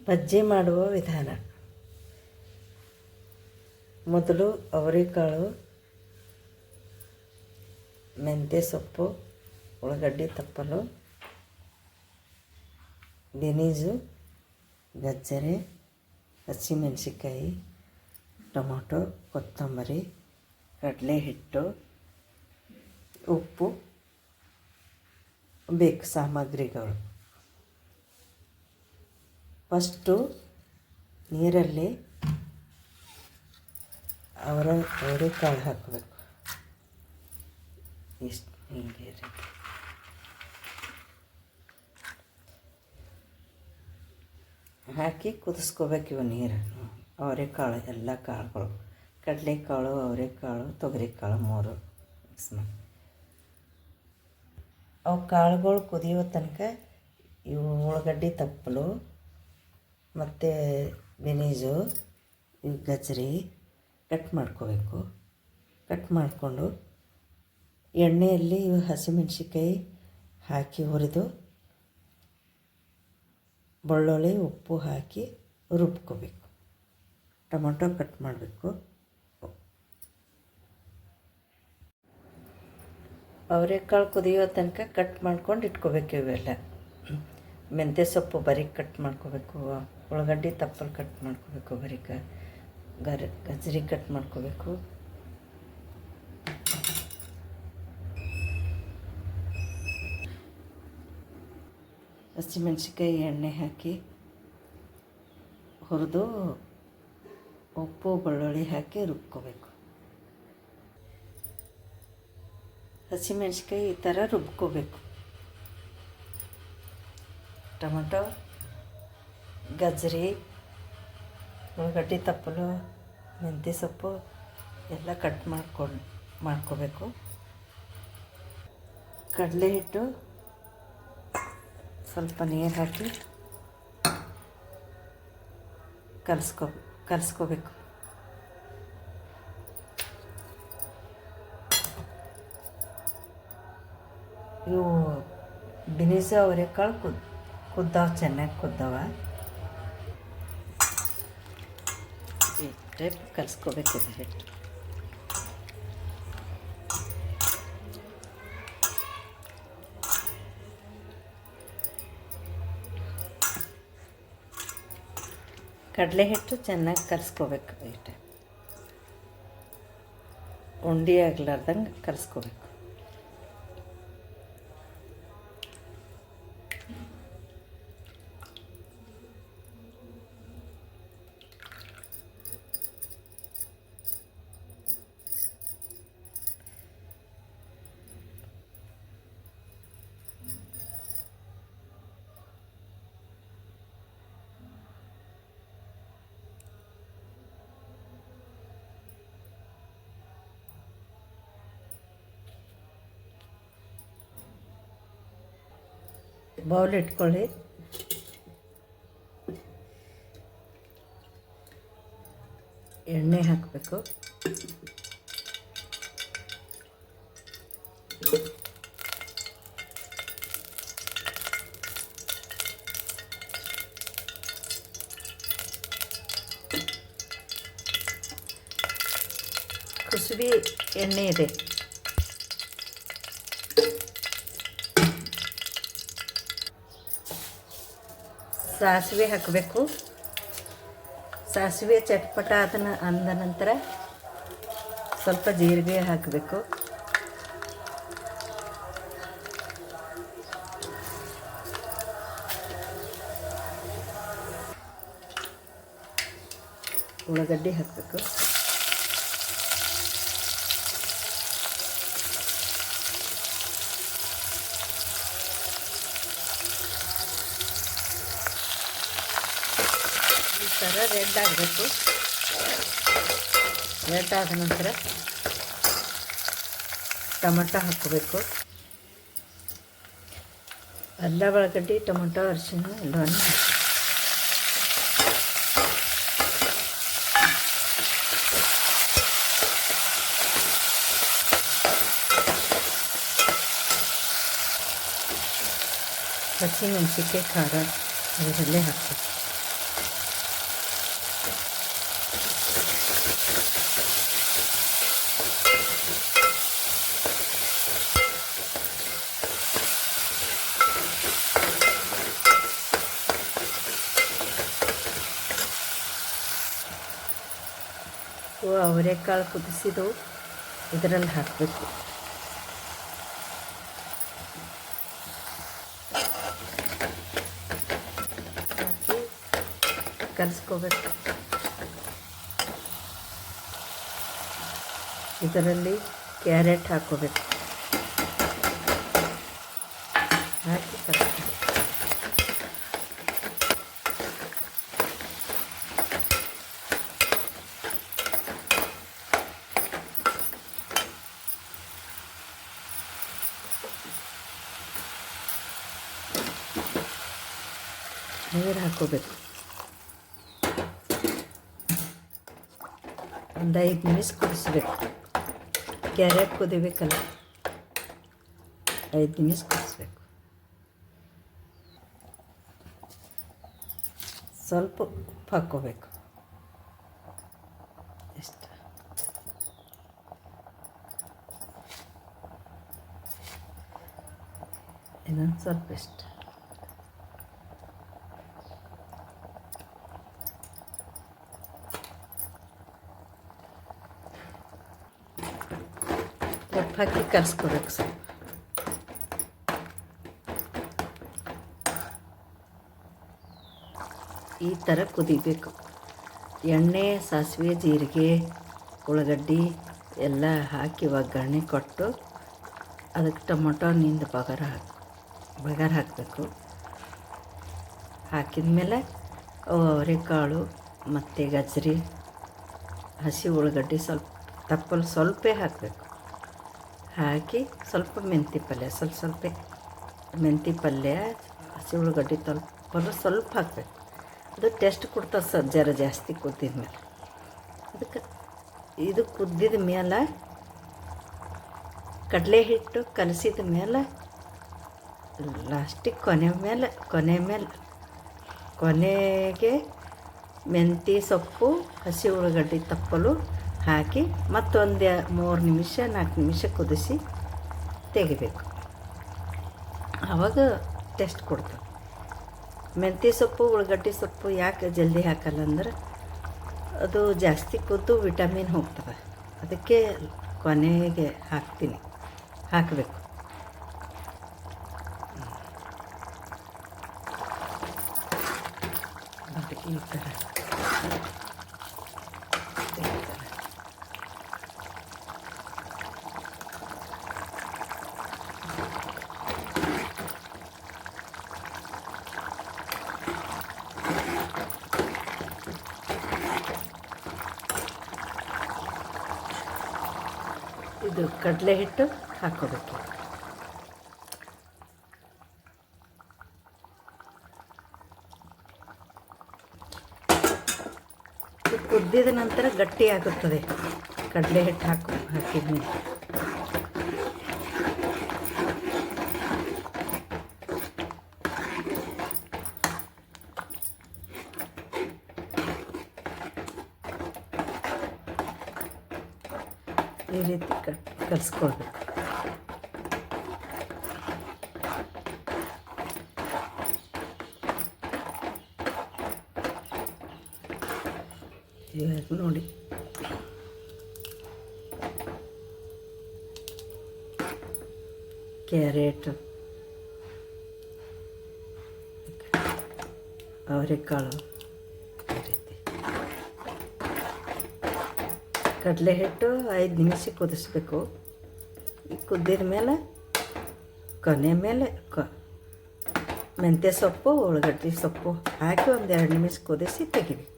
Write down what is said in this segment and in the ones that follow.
ಬಜ್ಜಿ ಮಾಡುವ ವಿಧಾನ. ಮೊದಲು ಅವರೆಕಾಳು, ಮೆಂತ್ಯ ಸೊಪ್ಪು, ಉಳ್ಳಾಗಡ್ಡಿ ತಪ್ಪಲು, ಬೆನೀಸು, ಗಜ್ಜರಿ, ಹಸಿಮೆಣಸಿಕಾಯಿ, ಟೊಮೊಟೊ, ಕೊತ್ತಂಬರಿ, ಕಡಲೆ ಹಿಟ್ಟು, ಉಪ್ಪು ಬೇಕು ಸಾಮಗ್ರಿಗಳು. ಫಸ್ಟು ನೀರಲ್ಲಿ ಅವರೆಕಾಳು ಹಾಕಬೇಕು. ಇಷ್ಟು ಹೀಗೆ ಹಾಕಿ ಕುದಿಸ್ಕೋಬೇಕು. ಇವು ನೀರು ಅವರೆಕಾಳು ಎಲ್ಲ ಕಾಳುಗಳು, ಕಡಲೆಕಾಳು, ಅವರೆಕಾಳು, ತೊಗರಿಕಾಳು 3 ಮಿಕ್ಸ್ ಮಾಡಿ ಅವು ಕಾಳುಗಳು ಕುದಿಯೋ ತನಕ ಇವು ಉಳ್ಳಾಗಡ್ಡಿ ತಪ್ಪಲು ಮತ್ತು ಬೆನೀಸು, ಇವು ಗಜ್ಜರಿ ಕಟ್ ಮಾಡ್ಕೋಬೇಕು. ಕಟ್ ಮಾಡಿಕೊಂಡು ಎಣ್ಣೆಯಲ್ಲಿ ಇವು ಹಸಿಮೆಣ್ಸಿಕಾಯಿ ಹಾಕಿ ಹುರಿದು ಬೆಳ್ಳುಳ್ಳಿ ಉಪ್ಪು ಹಾಕಿ ರುಬ್ಕೋಬೇಕು. ಟೊಮೊಟೊ ಕಟ್ ಮಾಡಬೇಕು. ಅವರೆಕಾಳು ಕುದಿಯೋ ತನಕ ಕಟ್ ಮಾಡ್ಕೊಂಡು ಇಟ್ಕೋಬೇಕು. ಇವೆಲ್ಲ ಮೆಂತ್ಯ ಸೊಪ್ಪು ಬರೀಕ್ ಕಟ್ ಮಾಡ್ಕೋಬೇಕು, ಉಳ್ಳಾಗಡ್ಡಿ ತಪ್ಪಲು ಕಟ್ ಮಾಡ್ಕೋಬೇಕು, ಬರೀಕ ಗಜ್ಜರಿ ಕಟ್ ಮಾಡ್ಕೋಬೇಕು. ಹಸಿಮೆಣ್ಸಿಕಾಯಿ ಎಣ್ಣೆ ಹಾಕಿ ಹುರಿದು ಉಪ್ಪು ಬೆಳ್ಳುಳ್ಳಿ ಹಾಕಿ ರುಬ್ಕೋಬೇಕು. ಹಸಿಮೆಣ್ಸಿಕಾಯಿ ಈ ಥರ ರುಬ್ಕೋಬೇಕು. ಟೊಮೊಟೊ, ಗಜ್ಜರಿ, ಉಳ್ಳಾಗಡ್ಡಿ ತಪ್ಪಲು, ಮೆಂತ್ಯ ಸೊಪ್ಪು ಎಲ್ಲ ಕಟ್ ಮಾಡ್ಕೋಬೇಕು. ಕಡಲೆ ಹಿಟ್ಟು ಸ್ವಲ್ಪ ನೀರು ಹಾಕಿ ಕಲಿಸ್ಕೋಬೇಕು. ಇವು ಬೆನೀಸು ಅವರೆಕಾಳು ಕುದ್ದಾವ, ಚೆನ್ನಾಗಿ ಕುದ್ದಾವ. ಈ ಟೈಪ್ ಕಲಿಸ್ಕೋಬೇಕು ಹಿಟ್ಟು. ಕಡಲೆ ಹಿಟ್ಟು ಚೆನ್ನಾಗಿ ಕಲಿಸ್ಕೋಬೇಕು. ಈ ಟೈಪ್ ಉಂಡೆ ಆಗ್ಲಾರ್ದಂಗೆ ಕಲಿಸ್ಕೋಬೇಕು. ಬೌಲ್ ಇಟ್ಕೊಳ್ಳಿ. ಎಣ್ಣೆ ಹಾಕಬೇಕು. ಕುಸುಬಿ ಎಣ್ಣೆ ಇದೆ. ಸಾಸಿವೆ ಹಾಕಬೇಕು. ಸಾಸಿವೆ ಚಟ್ಪಟ ಅಂದ ನಂತರ ಸ್ವಲ್ಪ ಜೀರಿಗೆ ಹಾಕಬೇಕು. ಉಳ್ಳಾಗಡ್ಡಿ ಹಾಕಬೇಕು. ಈ ಥರ ರೆಡ್ ಆಗಬೇಕು. ರೆಡ್ ಆದ ನಂತರ ಟೊಮೊಟೊ ಹಾಕಬೇಕು. ಅಲ್ಲ ಉಳ್ಳಾಗಡ್ಡಿ, ಟೊಮೊಟೊ, ಅರಿಶಿಣ ಎಲ್ಲವನ್ನು ಹಸಿಮೆಣಸಿಕಾಯಿ, ಖಾರ ಅದರಲ್ಲೇ ಹಾಕಬೇಕು. ಅವರೆಕಾಳು ಕುದಿಸಿದ್ದು ಇದರಲ್ಲಿ ಹಾಕಬೇಕು. ಹಾಕಿ ಕಲಿಸ್ಕೋಬೇಕು. ಇದರಲ್ಲಿ ಕ್ಯಾರೆಟ್ ಹಾಕ್ಕೋಬೇಕು. ಹಾಕಿ ಕಲಿಸ್ಬೇಕು. ನೀರು ಹಾಕ್ಕೋಬೇಕು. ಒಂದು 5 ನಿಮಿಷ ಕುದಿಸ್ಬೇಕು. ಕ್ಯಾರೆಟ್ ಕುದಿಬೇಕಲ್ಲ, 5 ನಿಮಿಷ ಕುದಿಸ್ಬೇಕು. ಸ್ವಲ್ಪ ಉಪ್ಪು ಹಾಕ್ಕೋಬೇಕು. ಇಷ್ಟ. ಇನ್ನೊಂದು ಸ್ವಲ್ಪ ಇಷ್ಟ. ಉಪ್ಪು ಹಾಕಿ ಕಲಿಸ್ಕೋಬೇಕು. ಸ್ವಲ್ಪ ಈ ಥರ ಕುದಿಬೇಕು. ಎಣ್ಣೆ, ಸಾಸಿವೆ, ಜೀರಿಗೆ, ಉಳ್ಳಾಗಡ್ಡಿ ಎಲ್ಲ ಹಾಕಿ ಒಗ್ಗರಣೆ ಕೊಟ್ಟು ಅದಕ್ಕೆ ಟೊಮೊಟೊ ಹಣ್ಣಿಂದ ಬಗಾರ ಹಾಕಬೇಕು. ಹಾಕಿದ ಮೇಲೆ ಅವರೆಕಾಳು ಮತ್ತು ಗಜ್ಜರಿ, ಹಸಿ ಉಳ್ಳಾಗಡ್ಡಿ ಸ್ವಲ್ಪ ಹಾಕಬೇಕು. ಹಾಕಿ ಸ್ವಲ್ಪ ಮೆಂತ್ಯ ಪಲ್ಯ, ಸ್ವಲ್ಪ ಮೆಂತ್ಯ ಪಲ್ಯ, ಹಸಿ ಉಳ್ಳಾಗಡ್ಡಿ ಸ್ವಲ್ಪ ಹಾಕಬೇಕು. ಅದು ಟೇಸ್ಟ್ ಕೊಡ್ತದೆ ಜರ ಜಾಸ್ತಿ ಕುದ್ದಿದ ಮೇಲೆ. ಅದಕ್ಕೆ ಇದು ಕುದ್ದಿದ ಮೇಲೆ ಕಡಲೆ ಹಿಟ್ಟು ಕಲಸಿದ ಮೇಲೆ ಲಾಸ್ಟಿಗೆ ಕೊನೆಗೆ ಮೆಂತ್ಯ ಸೊಪ್ಪು, ಹಸಿ ಉಳ್ಳಾಗಡ್ಡಿ ತಪ್ಪಲು ಹಾಕಿ ಮತ್ತೊಂದು 3 ನಿಮಿಷ 4 ನಿಮಿಷ ಕುದಿಸಿ ತೆಗಿಬೇಕು. ಆವಾಗ ಟೇಸ್ಟ್ ಕೊಡ್ತದೆ. ಮೆಂತ್ಯ ಸೊಪ್ಪು, ಉಳ್ಳಾಗಡ್ಡಿ ಸೊಪ್ಪು ಯಾಕೆ ಜಲ್ದಿ ಹಾಕಲ್ಲ ಅಂದ್ರೆ ಅದು ಜಾಸ್ತಿ ಕುದ್ದು ವಿಟಮಿನ್ ಹೋಗ್ತದೆ. ಅದಕ್ಕೆ ಕೊನೆಗೆ ಹಾಕಬೇಕು. ಈ ಥರ ಇದು ಕಡಲೆ ಹಿಟ್ಟು ಹಾಕ್ಕೋಬೇಕು. ಕುದ್ದಿದ ನಂತರ ಗಟ್ಟಿ ಆಗುತ್ತದೆ ಕಡಲೆ ಹಿಟ್ಟು ಹಾಕಿದ್ಮೇಲೆ. ಈ ರೀತಿ ಕಲಿಸ್ಕೊಳ್ಬೇಕು. ಇವಾಗ ನೋಡಿ ಕ್ಯಾರೆಟ್, ಅವರೆಕಾಳು ಈ ರೀತಿ ಕಡಲೆ ಹಿಟ್ಟು 5 ನಿಮಿಷ ಕುದಿಸ್ಬೇಕು. ಕುದ್ದಿದ ಮೇಲೆ ಕೊನೆ ಮೇಲೆ ಮೆಂತ್ಯ ಸೊಪ್ಪು, ಉಳ್ಳಾಗಡ್ಡಿ ಸೊಪ್ಪು ಹಾಕಿ ಒಂದು 2 ನಿಮಿಷ ಕುದಿಸಿ ತೆಗಿಬೇಕು.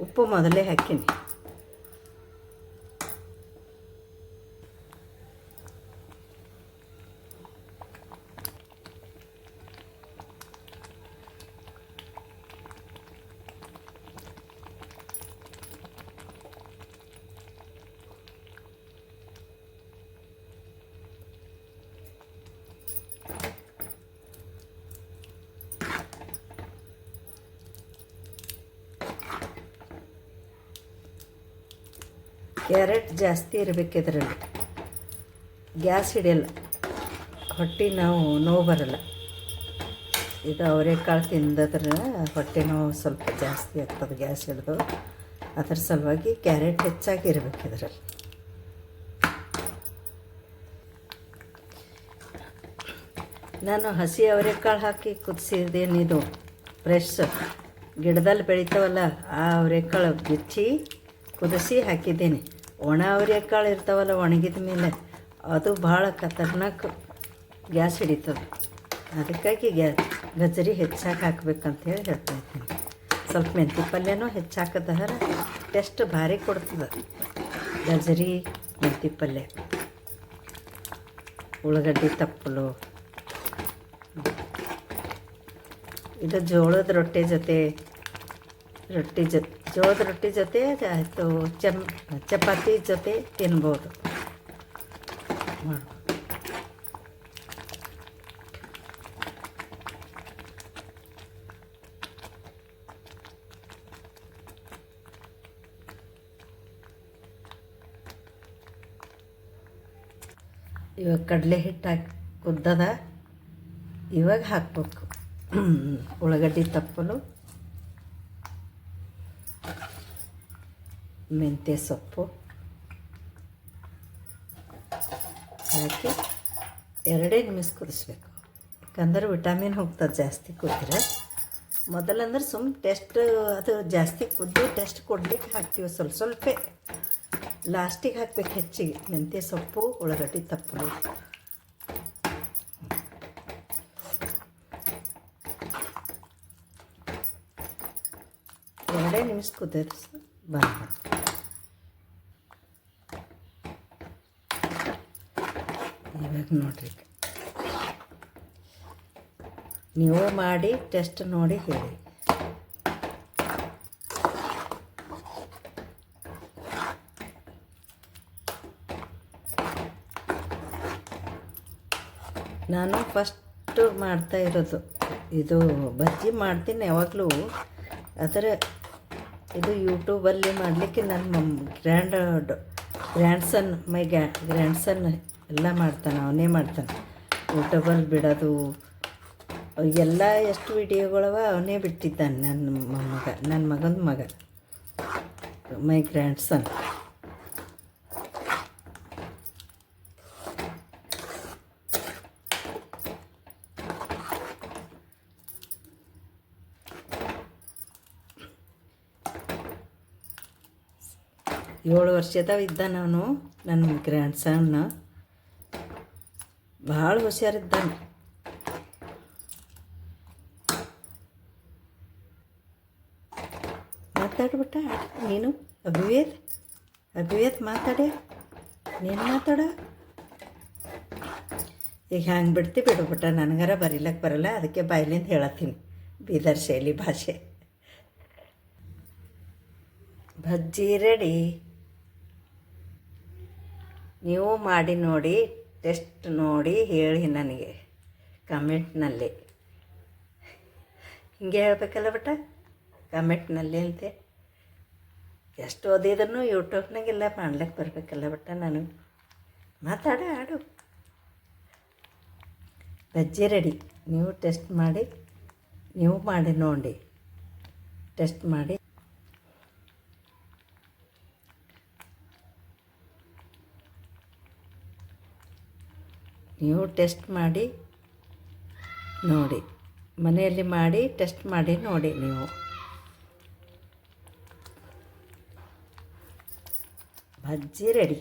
ಉಪ್ಪು ಮೊದಲೇ ಹಾಕೀನಿ. ಕ್ಯಾರೆಟ್ ಜಾಸ್ತಿ ಇರಬೇಕು ಇದರಲ್ಲಿ, ಗ್ಯಾಸ್ ಹಿಡಿಯಲ್ಲ, ಹೊಟ್ಟೆ ನೋವು ಬರಲ್ಲ. ಇದು ಅವರೆಕಾಳು ತಿಂದದ್ರೆ ಹೊಟ್ಟೆ ನೋವು ಸ್ವಲ್ಪ ಜಾಸ್ತಿ ಆಗ್ತದೆ, ಗ್ಯಾಸ್ ಹಿಡಿದು. ಅದ್ರ ಸಲುವಾಗಿ ಕ್ಯಾರೆಟ್ ಹೆಚ್ಚಾಗಿ ಇರಬೇಕು ಇದರಲ್ಲಿ. ನಾನು ಹಸಿ ಅವರೆಕಾಳು ಹಾಕಿ ಕುದಿಸಿದೇನಿದು ಫ್ರೆಶ್ ಗಿಡದಲ್ಲಿ ಬೆಳಿತಾವಲ್ಲ, ಆ ಅವರೆಕಾಳು ಬಿಚ್ಚಿ ಕುದಿಸಿ ಹಾಕಿದ್ದೀನಿ. ಒಣ ಅವರೆಕಾಳು ಇರ್ತಾವಲ್ಲ ಒಣಗಿದ ಮೇಲೆ, ಅದು ಭಾಳ ಖತರ್ನಾಕ್ ಗ್ಯಾಸ್ ಹಿಡಿತದೆ. ಅದಕ್ಕಾಗಿ ಗಜರಿ ಹೆಚ್ಚಾಗಿ ಹಾಕ್ಬೇಕಂತ ಹೇಳಿ ಹೇಳ್ತಾ ಇದ್ದೀನಿ. ಸ್ವಲ್ಪ ಮೆಂತ್ಯ ಪಲ್ಯನೂ ಹೆಚ್ಚಾಕಿದ್ರೆ ಟೇಸ್ಟ್ ಭಾರಿ ಕೊಡ್ತದೆ. ಗಜರಿ ಮೆಂತ್ಯ ಪಲ್ಯ, ಉಳ್ಳಾಗಡ್ಡಿ ತಪ್ಪಲು. ಇದು ಜೋಳದ ರೊಟ್ಟಿ ಜೊತೆ ಜೋಳದ ರೊಟ್ಟಿ ಜೊತೆ ಆಯಿತು, ಚಪಾತಿ ಜೊತೆ ತಿನ್ಬೋದು. ಇವಾಗ ಕಡಲೆ ಹಿಟ್ಟು ಹಾಕಿ ಕುದ್ದದ, ಇವಾಗ ಹಾಕ್ಬೇಕು ಉಳ್ಳಾಗಡ್ಡಿ ತಪ್ಪಲು, ಮೆಂತ್ಯ ಸೊಪ್ಪು ಹಾಕಿ 2 ನಿಮಿಷ ಕುದಿಸ್ಬೇಕು. ಯಾಕಂದ್ರೆ ವಿಟಾಮಿನ್ ಹೋಗ್ತದೆ ಜಾಸ್ತಿ ಕುದ್ರೆ. ಮೊದಲಂದ್ರೆ ಟೆಸ್ಟ್ ಅದು ಜಾಸ್ತಿ ಕುದ್ದು ಟೆಸ್ಟ್ ಕೊಡ್ಲಿಕ್ಕೆ ಹಾಕ್ತೀವಿ, ಸ್ವಲ್ಪ ಲಾಸ್ಟಿಗೆ ಹಾಕ್ಬೇಕು ಹೆಚ್ಚಿಗೆ. ಮೆಂತ್ಯ ಸೊಪ್ಪು, ಉಳ್ಳಾಗಡ್ಡಿ ತಪ್ಪಲು. ಎರಡೇ ನಿಮಿಷ ಕುದಿಯೋದು ಬಂದ. ಇವಾಗ ನೋಡ್ರಿ, ನೀವು ಮಾಡಿ ಟೆಸ್ಟ್ ನೋಡಿ ಹೇಳಿ. ನಾನು ಫಸ್ಟು ಮಾಡ್ತಾ ಇರೋದು ಇದು ಬಜ್ಜಿ ಮಾಡ್ತೀನಿ ಯಾವಾಗಲೂ. ಆದರೆ ಇದು ಯೂಟ್ಯೂಬಲ್ಲಿ ಮಾಡಲಿಕ್ಕೆ ನನ್ನ ಗ್ರ್ಯಾಂಡ್ಸನ್ ಗ್ರ್ಯಾಂಡ್ಸನ್ ಎಲ್ಲ ಮಾಡ್ತಾನೆ, ಅವನೇ ಮಾಡ್ತಾನೆ. ಯೂಟ್ಯೂಬಲ್ಲಿ ಬಿಡೋದು ಎಲ್ಲ ಎಷ್ಟು ವಿಡಿಯೋಗಳವ ಅವನೇ ಬಿಟ್ಟಿದ್ದಾನೆ. ನನ್ನ ಮಗನ ಮಗ ಮೈ ಗ್ರ್ಯಾಂಡ್ಸನ್. ಏಳು ವರ್ಷದವ ಇದ್ದ ನಾನು. ನನ್ನ ಗ್ರ್ಯಾಂಡ್ಸನ್ ಭಾಳ ಹುಷಾರಿದ್ದಾನೆ. ಮಾತಾಡ್ಬಿಟ್ಟ ನೀನು ಅಭಿವೇದ್ ಮಾತಾಡೆ, ನೀನು ಮಾತಾಡ. ಈಗ ಹಂಗೆ ಬಿಡ್ಬಿಟ್ಟ. ನನಗಾರ ಬರೀಲಕ್ಕೆ ಬರಲ್ಲ, ಅದಕ್ಕೆ ಬಾಯ್ಲಿಂದ ಹೇಳತ್ತೀನಿ ಬೀದರ್ ಶೈಲಿ ಭಾಷೆ. ಬಜ್ಜಿ ರೆಡಿ. ನೀವು ಮಾಡಿ ನೋಡಿ, ಟೆಸ್ಟ್ ನೋಡಿ ಹೇಳಿ ನನಗೆ ಕಮೆಂಟ್ನಲ್ಲಿ. ಹಿಂಗೆ ಹೇಳಬೇಕಲ್ಲ ಬಟ್ಟ ಕಮೆಂಟ್ನಲ್ಲಿ ಅಂತೆ. ಎಷ್ಟು ಓದಿದ್ರು ಯೂಟ್ಯೂಬ್ನಾಗೆಲ್ಲ ಮಾಡ್ಲಿಕ್ಕೆ ಬರಬೇಕಲ್ಲ ಬಟ್ಟ ನನಗೆ. ಆಡು. ಬಜ್ಜಿ ರೆಡಿ. ನೀವು ಟೆಸ್ಟ್ ಮಾಡಿ, ನೀವು ಮಾಡಿ ನೋಡಿ, ಟೆಸ್ಟ್ ಮಾಡಿ. ನೀವು ಟೆಸ್ಟ್ ಮಾಡಿ ನೋಡಿ, ಮನೆಯಲ್ಲಿ ಮಾಡಿ ಟೆಸ್ಟ್ ಮಾಡಿ ನೋಡಿ ನೀವು. ಬಜ್ಜಿ ರೆಡಿ.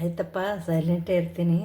ಆಯ್ತಪ್ಪ, ಸೈಲೆಂಟೇ ಇರ್ತೀನಿ.